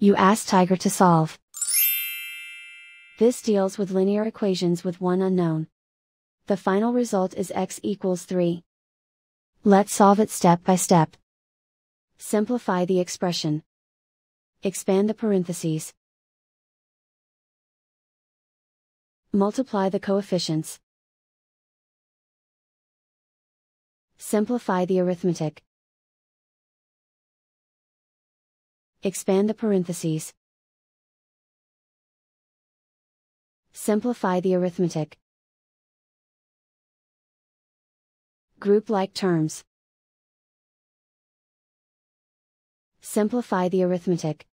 You ask Tiger to solve. This deals with linear equations with one unknown. The final result is x equals 3. Let's solve it step by step. Simplify the expression. Expand the parentheses. Multiply the coefficients. Simplify the arithmetic. Expand the parentheses. Simplify the arithmetic. Group like terms. Simplify the arithmetic.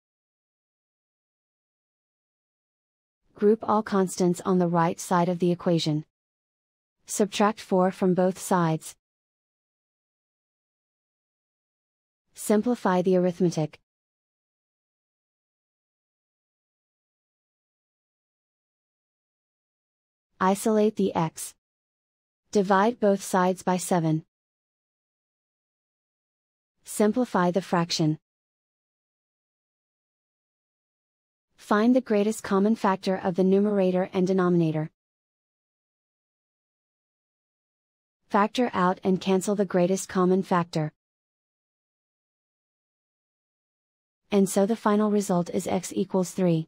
Group all constants on the right side of the equation. Subtract 4 from both sides. Simplify the arithmetic. Isolate the x. Divide both sides by 7. Simplify the fraction. Find the greatest common factor of the numerator and denominator. Factor out and cancel the greatest common factor. And so the final result is x equals 3.